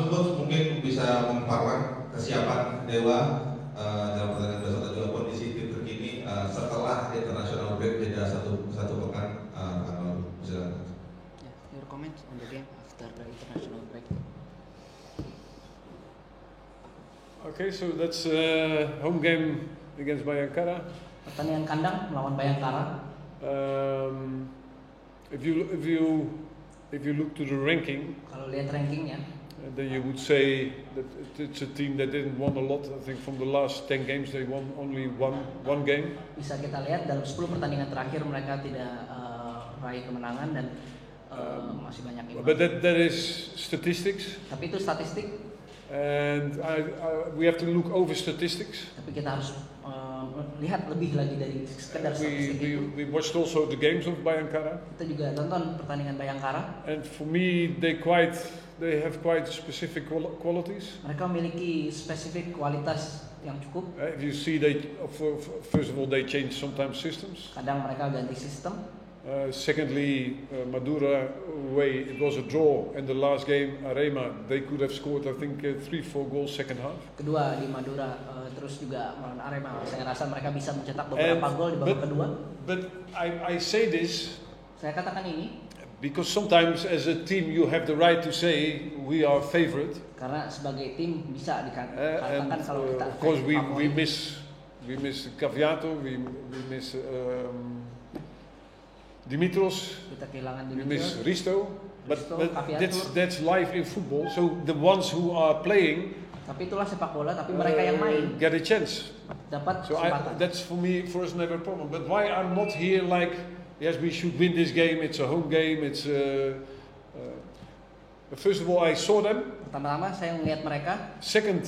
langsung Coach mungkin bisa memaparkan kesiapan Dewa dalam pertandingan besok dan juga kondisi tim terkini setelah international break jeda satu pekan. Silakan. Your comments on the game after the international break. Okay, so that's home game against Bayangkara. Pertandingan kandang melawan Bayangkara. If you look to the ranking, Kalau lihat rankingnya, then you would say that it's a team that didn't won a lot. I think from the last 10 games they won only one game. bisa kita lihat dalam 10 pertandingan terakhir mereka tidak raih kemenangan dan masih banyak imbang. But that is statistics, Tapi itu statistik. and we have to look over statistics. Tapi kita harus lihat lebih lagi dari sekedar statistik itu. We watched also the games of Bayangkara, Kita juga tonton pertandingan Bayangkara. and for me they have quite specific qualities. Mereka memiliki spesifik kualitas yang cukup. If you see first of all they change sometimes systems. Kadang mereka ganti sistem. Secondly, Madura away, it was a draw, and the last game Arema they could have scored I think 3-4 goals second half. Kedua di Madura, terus juga melawan Arema. Saya rasa mereka bisa mencetak beberapa gol di babak kedua. But I say this Saya katakan ini because sometimes as a team you have the right to say we are favorite. karena sebagai tim bisa dikatakan And kalau kita of course we favorit. miss Caviato, we miss Dimitros, Kita kehilangan we Dimitri. miss Risto, but Caviato. that's life in football. So the ones who are playing Tapi itulah sepak bola. Tapi mereka yang main get a chance. dapat So kesempatan. that's for us never a problem. But why I'm not here like yes we should win this game. It's a home game. It's first of all I saw them. Pertama-tama saya melihat mereka Second,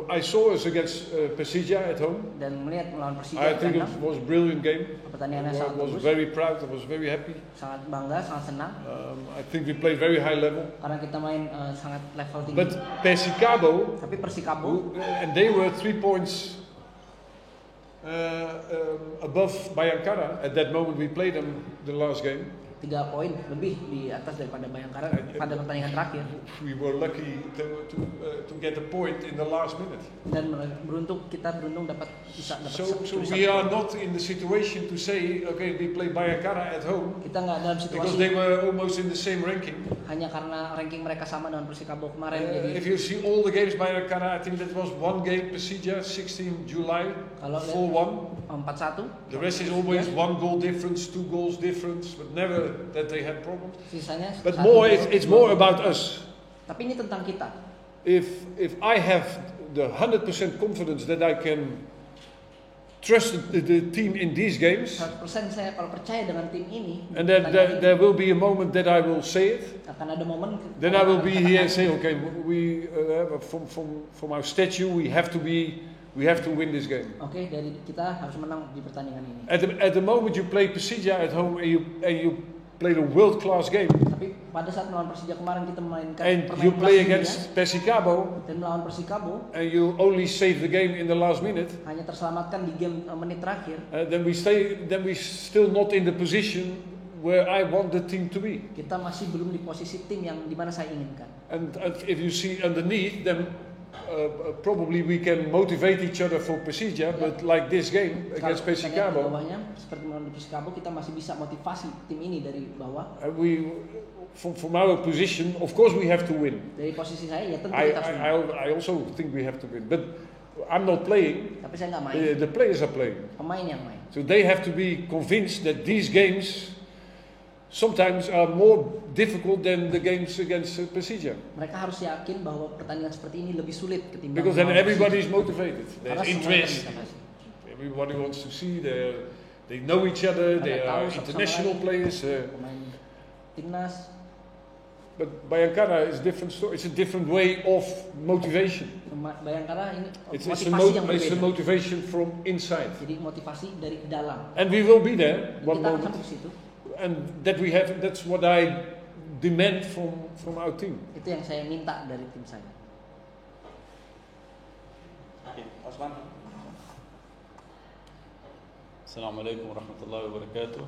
I saw us against Persija at home. dan melihat melawan Persija I di think it kandang. was a brilliant game. Pertandingannya I sangat was bagus, very proud. I was very happy. sangat bangga, sangat senang I think we played very high level. karena kita main sangat level tinggi. But Persikabo, Tapi Persikabo and they were 3 points above Bayangkara at that moment we played them the last game. 3 poin lebih di atas daripada Bayangkara pada pertandingan terakhir. We were lucky to get a point in the last minute. Dan kita beruntung bisa dapat So satu we are poin. not in the situation to say, okay, we play Bayangkara at home Kita nggak dalam because situasi they were almost in the same ranking. hanya karena ranking mereka sama dengan Persikabo kemarin. Jadi If you see all the games Bayangkara, I think that was one game Persija, 16 July, kalau 4-1. 4-1, The rest is always 1 goal difference, 2 goals difference, but never that they had problems. sisanya But 1 more, gol. it's more about us. Tapi ini tentang kita. If I have the 100% confidence that I can trust the team in these games, 100% saya kalau percaya dengan tim ini, and that there will be a moment that I will say it, akan ada momen then I will be here and say, okay, we from our statue we have to win this game. Oke, dari kita harus menang di pertandingan ini. At the moment you play Persija at home and you played a world-class game, Tapi pada saat melawan Persija kemarin kita memainkan and permainan you play kelas dunia, against Persikabo, dan melawan Persikabo and you only save the game in the last minute, hanya terselamatkan di game menit terakhir. then we still not in the position where I want the team to be. Kita masih belum di posisi tim yang dimana saya inginkan. And if you see underneath, then probably we can motivate each other for Persija, but like this game against Kalau kita lihat di Persikabo, bawahnya, seperti melawan Persikabo, kita masih bisa motivasi tim ini dari bawah. from our position, of course we have to win. Dari posisi saya ya tentu kita harus menang. I also think we have to win, but I'm not playing. Tapi saya nggak main, The players are playing, pemain yang main. so they have to be convinced that these games sometimes are more difficult than the games against Persija. Mereka harus yakin bahwa pertandingan seperti ini lebih sulit ketimbang Because then melawan everybody is Persija. motivated. Karena There's semuanya interest. termotivasi. Everybody wants to see. They know each other. They Mereka tahu are satu sama international lain. players. Pemain timnas. But Bayangkara is different story. It's a different way of motivation. Bayangkara ini It's motivasi yang a berbeda. motivation from inside. Jadi motivasi dari dalam. And we will be there Jadi one kita akan moment. sampai ke situ. And that's what I demand from our team. Itu yang saya minta dari tim saya. Osman. Assalamualaikum warahmatullahi wabarakatuh.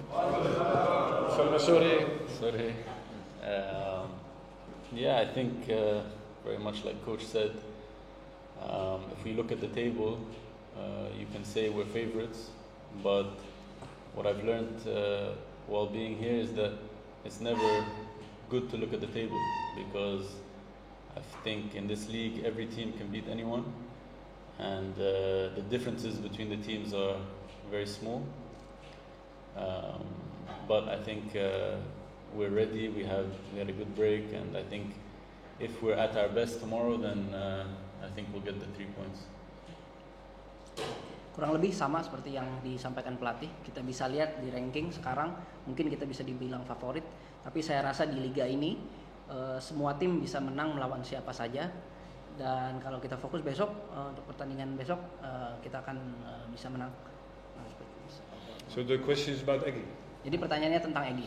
Sorry. Sorry. Yeah, I think very much like Coach said. If we look at the table, you can say we're favorites, but what I've learned while being here is that it's never good to look at the table, because I think in this league every team can beat anyone, and the differences between the teams are very small. But I think we're ready. We had a good break, and I think if we're at our best tomorrow, then I think we'll get the 3 points. Kurang lebih sama seperti yang disampaikan pelatih. Kita bisa lihat di ranking sekarang mungkin kita bisa dibilang favorit, tapi saya rasa di liga ini semua tim bisa menang melawan siapa saja, dan kalau kita fokus besok untuk pertandingan besok kita akan bisa menang. So the question is about Eggy. Jadi pertanyaannya tentang Egy.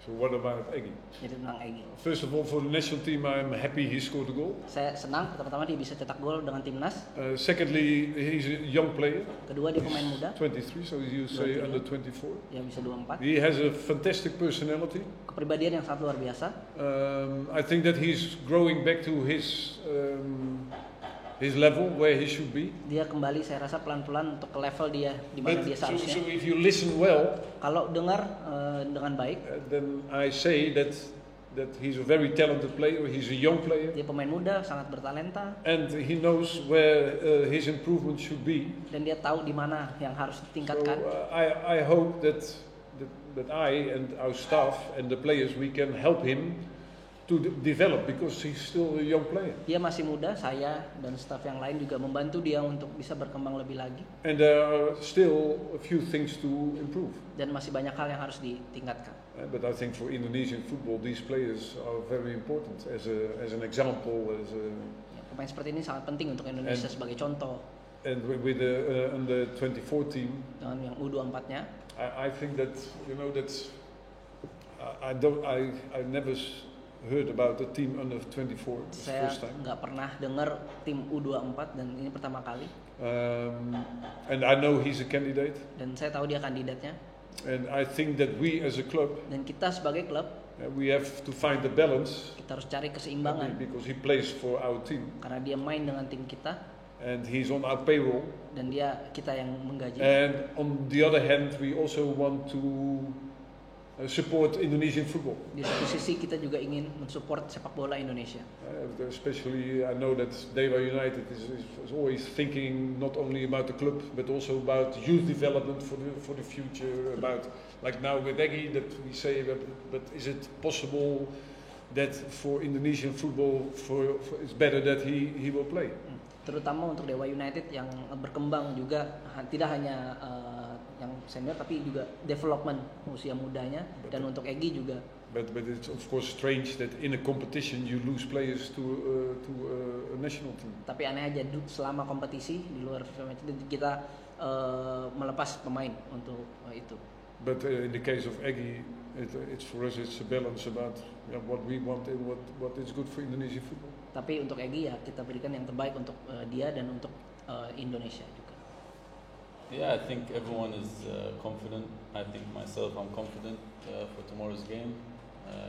So what about Eggy? Jadi tentang Egy. First of all, for the national team, I'm happy he scored a goal. Saya senang pertama-tama dia bisa cetak gol dengan timnas. Secondly, he's a young player, Kedua dia pemain muda, 23, so you say 23. under 24. dia bisa 24. He has a fantastic personality. Kepribadian yang sangat luar biasa. I think that he's growing back to his level where he should be. Dia kembali saya rasa pelan-pelan untuk ke level dia di mana But dia so seharusnya. if you listen well, Kalau dengar dengan baik, then I say that he's a very talented player. He's a young player, dia pemain muda, sangat bertalenta, and he knows where his improvement should be. dan dia tahu di mana yang harus So ditingkatkan. I hope that I and our staff and the players, we can help him to develop, because he's still a young player. Dia masih muda, saya dan staf yang lain juga membantu dia untuk bisa berkembang lebih lagi, And there are still a few things to improve. dan masih banyak hal yang harus ditingkatkan. But I think for Indonesian football, these players are very important as an example, Ya, pemain seperti ini sangat penting untuk Indonesia sebagai contoh. and with the under 24 team. Dengan yang U24-nya, I think that I never heard about the team under 24. It's the saya first time. nggak pernah dengar tim U24, dan ini pertama kali. And I know he's a candidate. Dan saya tahu dia kandidatnya. And I think that we as a club, Dan kita sebagai klub, we have to find the balance, kita harus cari keseimbangan, because he plays for our team karena dia main dengan tim kita, and he's on our payroll. dan kita yang menggaji. And on the other hand, we also want to support Indonesian football. Di satu sisi kita juga ingin mensupport sepak bola Indonesia. Especially, I know that Dewa United is always thinking not only about the club, but also about youth development for the future. About, like now with Egy, that we say, but is it possible that for Indonesian football, it's better that he will play? Terutama untuk Dewa United yang berkembang juga, tidak hanya yang senior tapi juga development usia mudanya, dan untuk Egy juga. But it's of course strange that in a competition you lose players to a national team. Tapi aneh aja, selama kompetisi di luar FIFA match kita melepas pemain untuk itu. But in the case of Egy, it's for us it's a balance about what we want and what is good for Indonesian football. Tapi untuk Egy ya kita berikan yang terbaik untuk dia dan untuk Indonesia juga. Yeah, I think everyone is confident. I think myself, I'm confident for tomorrow's game.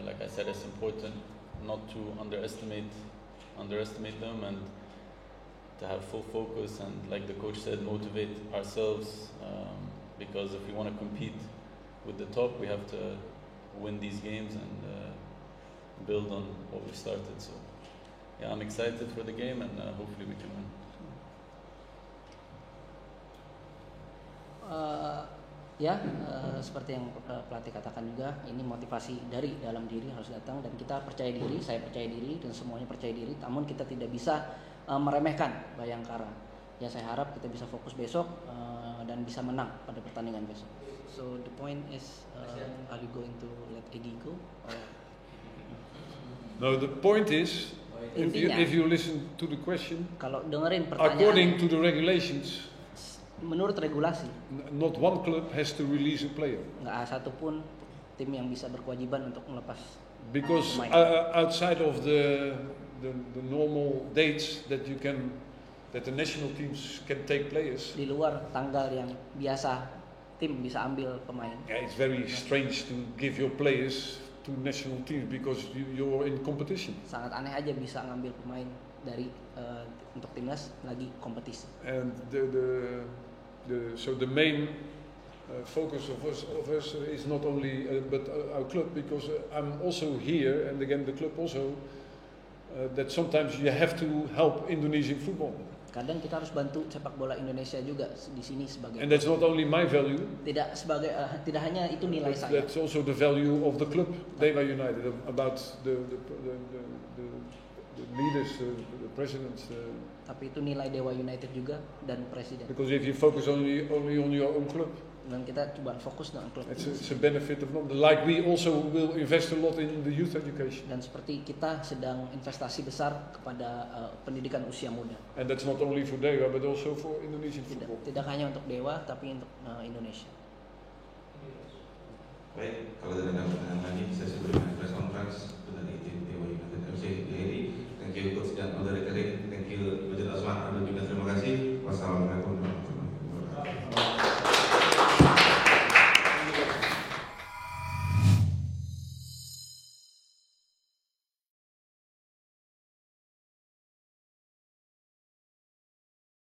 Like I said, it's important not to underestimate them, and to have full focus, and like the coach said, motivate ourselves, because if we want to compete with the top, we have to win these games and build on what we started. So yeah, I'm excited for the game, and hopefully we can win. Seperti yang pelatih katakan juga, ini motivasi dari dalam diri harus datang, dan kita percaya diri, saya percaya diri, dan semuanya percaya diri. Namun kita tidak bisa meremehkan Bayangkara. Ya, saya harap kita bisa fokus besok dan bisa menang pada pertandingan besok. So the point is, are you going to let Egy go? No, the point is, Intinya, if you listen to the question, kalau dengerin pertanyaan, according to the regulations, menurut regulasi, not one club has to release a player, nggak ada satupun tim yang bisa berkewajiban untuk melepas because pemain. outside of the normal dates that the national teams can take players, Di luar tanggal yang biasa tim bisa ambil pemain. yeah, it's very strange to give your players to national teams because you're in competition. Sangat aneh aja bisa ngambil pemain dari untuk timnas lagi kompetisi. And so the main focus of us is not only but our club, because I'm also here, and again the club also, that sometimes you have to help Indonesian football. Kadang kita harus bantu sepak bola Indonesia juga di sini sebagai. And that's not only my value. Tidak sebagai tidak hanya itu nilai saya. That's also the value of the club, Dewa United, about the leaders, the presidents. Tapi itu nilai Dewa United juga dan presiden. Because if you focus only on your own club, dan kita coba fokus dengan klub. It's a benefit of not. Like we also will invest a lot in the youth education. Dan seperti kita sedang investasi besar kepada pendidikan usia muda. And that's not only for Dewa but also for Indonesian football. Tidak hanya untuk Dewa tapi untuk Indonesia. Baik, kalau tidak ada pertanyaan lagi, saya berikan press conference dari tim Dewa United FC Giri. Thank you coach dan moderator. Thank you Coach Osman. Terima kasih. Wassalamualaikum.